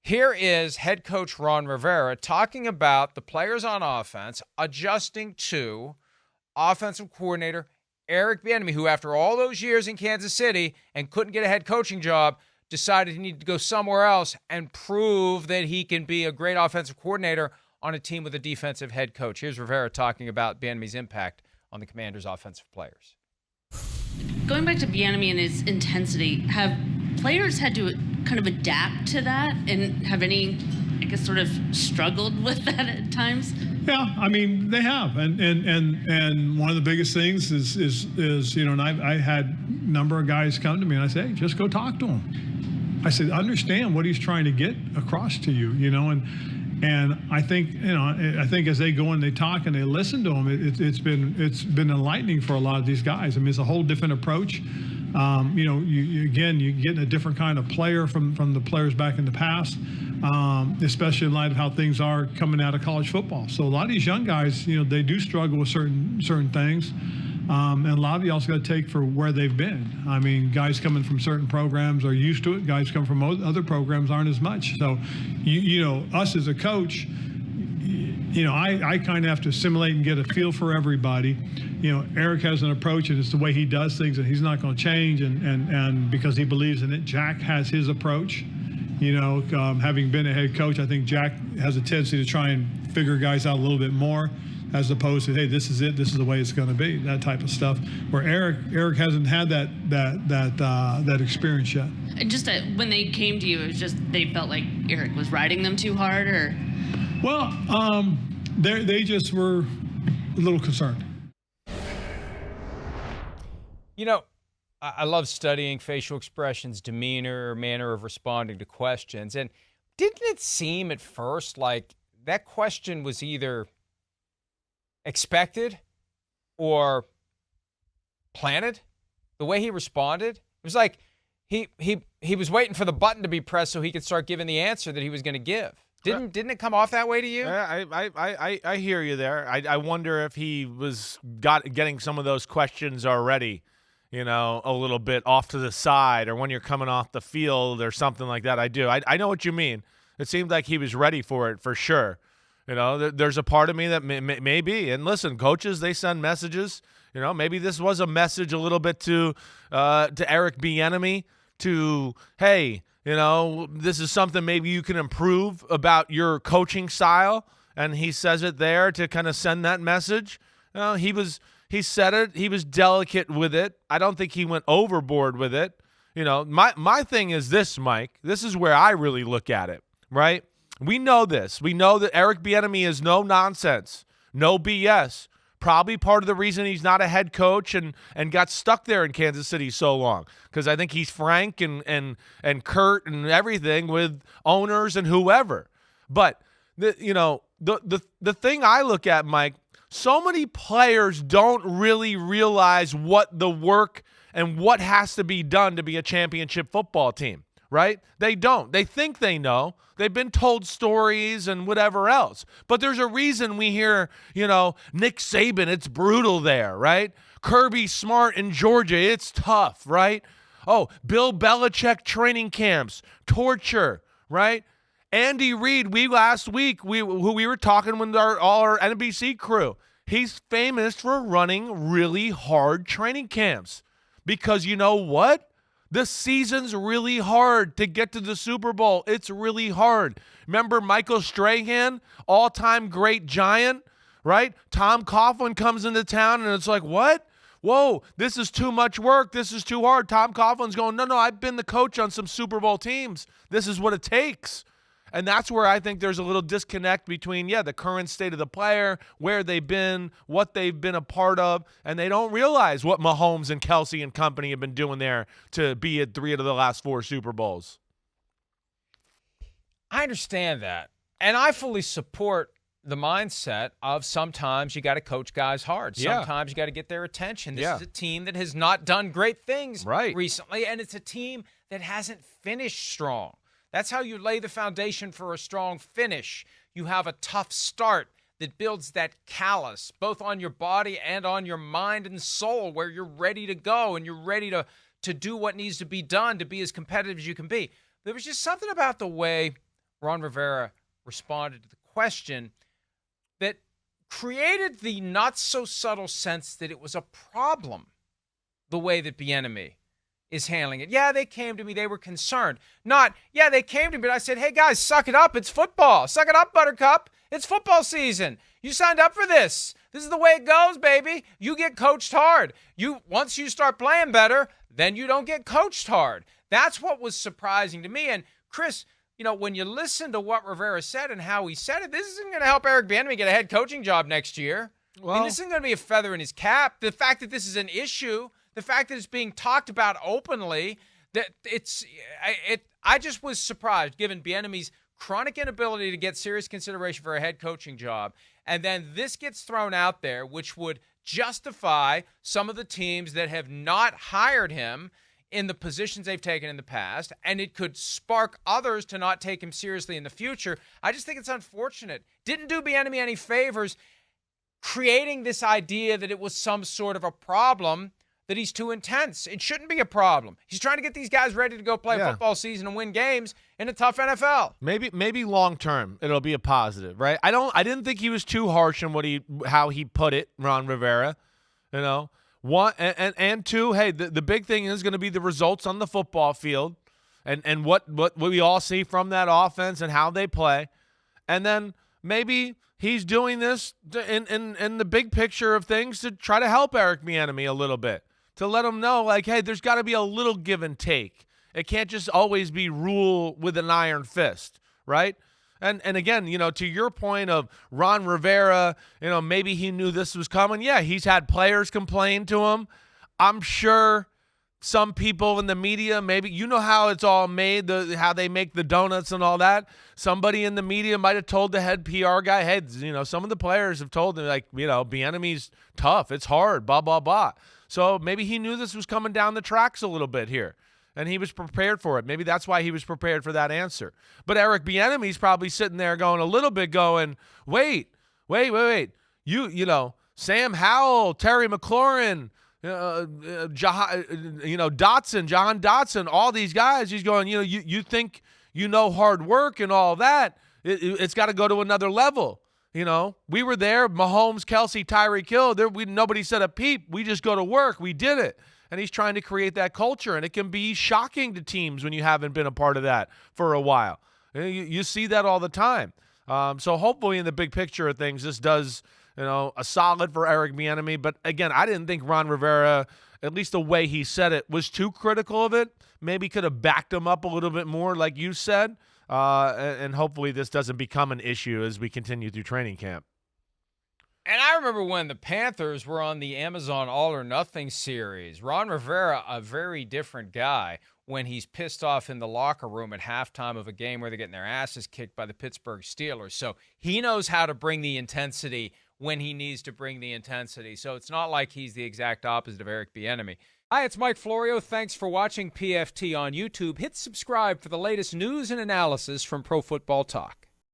Here is head coach Ron Rivera talking about the players on offense adjusting to offensive coordinator Eric Bieniemy, who after all those years in Kansas City and couldn't get a head coaching job, decided he needed to go somewhere else and prove that he can be a great offensive coordinator on a team with a defensive head coach. Here's Rivera talking about Bieniemy's impact on the Commanders' offensive players. Going back to Bieniemy and his intensity, have players had to kind of adapt to that and have any, I guess, sort of struggled with that at times? Yeah, I mean, they have. And one of the biggest things is and I had a number of guys come to me and I say, hey, just go talk to him. I said, understand what he's trying to get across to you, and I think, as they go and they talk and they listen to him, it's been enlightening for a lot of these guys. I mean, it's a whole different approach. You're getting a different kind of player from the players back in the past, especially in light of how things are coming out of college football. So a lot of these young guys, they do struggle with certain things. And a lot of you also got to take for where they've been. I mean, guys coming from certain programs are used to it. Guys coming from other programs aren't as much. So, us as a coach, I kind of have to assimilate and get a feel for everybody. Eric has an approach, and it's the way he does things, and he's not going to change. And because he believes in it, Jack has his approach. Having been a head coach, I think Jack has a tendency to try and figure guys out a little bit more, as opposed to, hey, this is it, this is the way it's going to be, that type of stuff. Where Eric hasn't had that experience yet. And just when they came to you, it was just they felt like Eric was riding them too hard, or? Well, they just were a little concerned. I love studying facial expressions, demeanor, manner of responding to questions. And didn't it seem at first like that question was either expected or planted? The way he responded, it was like he was waiting for the button to be pressed so he could start giving the answer that he was going to give. Didn't it come off that way to you? I hear you there. I wonder if he was getting some of those questions already, a little bit off to the side, or when you're coming off the field or something like that. I know what you mean. It seemed like he was ready for it for sure. There's a part of me that may be. And listen, coaches, they send messages. Maybe this was a message a little bit to Eric Bieniemy to, hey, this is something maybe you can improve about your coaching style. And he says it there to kind of send that message. He said it. He was delicate with it. I don't think he went overboard with it. My thing is this, Mike. This is where I really look at it, right? We know this. We know that Eric Bieniemy is no nonsense, no BS. Probably part of the reason he's not a head coach and got stuck there in Kansas City so long, because I think he's frank and curt and everything with owners and whoever. But the thing I look at, Mike, so many players don't really realize what the work and what has to be done to be a championship football team, right? They don't. They think they know. They've been told stories and whatever else. But there's a reason we hear, Nick Saban, it's brutal there, right? Kirby Smart in Georgia, it's tough, right? Oh, Bill Belichick training camps, torture, right? Andy Reid, last week, we were talking with all our NBC crew. He's famous for running really hard training camps. Because you know what? The season's really hard to get to the Super Bowl. It's really hard. Remember Michael Strahan, all-time great Giant, right? Tom Coughlin comes into town, and it's like, what? Whoa, this is too much work. This is too hard. Tom Coughlin's going, no, I've been the coach on some Super Bowl teams. This is what it takes. And that's where I think there's a little disconnect between, the current state of the player, where they've been, what they've been a part of, and they don't realize what Mahomes and Kelsey and company have been doing there to be at 3 of the last 4 Super Bowls. I understand that. And I fully support the mindset of sometimes you got to coach guys hard. Sometimes you got to get their attention. This is a team that has not done great things recently, and it's a team that hasn't finished strong. That's how you lay the foundation for a strong finish. You have a tough start that builds that callus, both on your body and on your mind and soul, where you're ready to go and you're ready to do what needs to be done to be as competitive as you can be. There was just something about the way Ron Rivera responded to the question that created the not-so-subtle sense that it was a problem, the way that Bieniemy is handling it. Yeah, they came to me. They were concerned. Not, yeah, they came to me, but I said, hey, guys, suck it up. It's football. Suck it up, Buttercup. It's football season. You signed up for this. This is the way it goes, baby. You get coached hard. Once you start playing better, then you don't get coached hard. That's what was surprising to me. And, Chris, when you listen to what Rivera said and how he said it, this isn't going to help Eric Bieniemy get a head coaching job next year. Well, this isn't going to be a feather in his cap. The fact that this is an issue, the fact that it's being talked about openly, that I just was surprised, given Bieniemy's chronic inability to get serious consideration for a head coaching job. And then this gets thrown out there, which would justify some of the teams that have not hired him in the positions they've taken in the past, and it could spark others to not take him seriously in the future. I just think it's unfortunate. Didn't do Bieniemy any favors creating this idea that it was some sort of a problem, that he's too intense. It shouldn't be a problem. He's trying to get these guys ready to go play football season and win games in a tough NFL. Maybe long term it'll be a positive, right? I didn't think he was too harsh in how he put it, Ron Rivera. One and two, hey, the big thing is going to be the results on the football field and what we all see from that offense and how they play. And then maybe he's doing this in the big picture of things to try to help Eric Bieniemy a little bit, to let him know, like, hey, there's got to be a little give and take. It can't just always be rule with an iron fist, right? And again, to your point of Ron Rivera, maybe he knew this was coming. Yeah, he's had players complain to him. I'm sure some people in the media, maybe, how it's all made, how they make the donuts and all that. Somebody in the media might have told the head PR guy, hey, some of the players have told him, like, Bieniemy's tough. It's hard, blah, blah, blah. So maybe he knew this was coming down the tracks a little bit here, and he was prepared for it. Maybe that's why he was prepared for that answer. But Eric Bieniemy's probably sitting there going, wait. Sam Howell, Terry McLaurin, Jahan Dotson, all these guys, he's going, you think hard work and all that. It's got to go to another level. We were there, Mahomes, Kelsey, Tyreek Hill. Nobody said a peep. We just go to work. We did it. And he's trying to create that culture, and it can be shocking to teams when you haven't been a part of that for a while. You see that all the time. So hopefully in the big picture of things, this does, a solid for Eric Bieniemy. But again, I didn't think Ron Rivera, at least the way he said it, was too critical of it. Maybe could have backed him up a little bit more, like you said. And hopefully this doesn't become an issue as we continue through training camp. And I remember when the Panthers were on the Amazon All or Nothing series. Ron Rivera, a very different guy when he's pissed off in the locker room at halftime of a game where they're getting their asses kicked by the Pittsburgh Steelers. So he knows how to bring the intensity when he needs to bring the intensity. So it's not like he's the exact opposite of Eric Bieniemy. Hi, it's Mike Florio. Thanks for watching PFT on YouTube. Hit subscribe for the latest news and analysis from Pro Football Talk.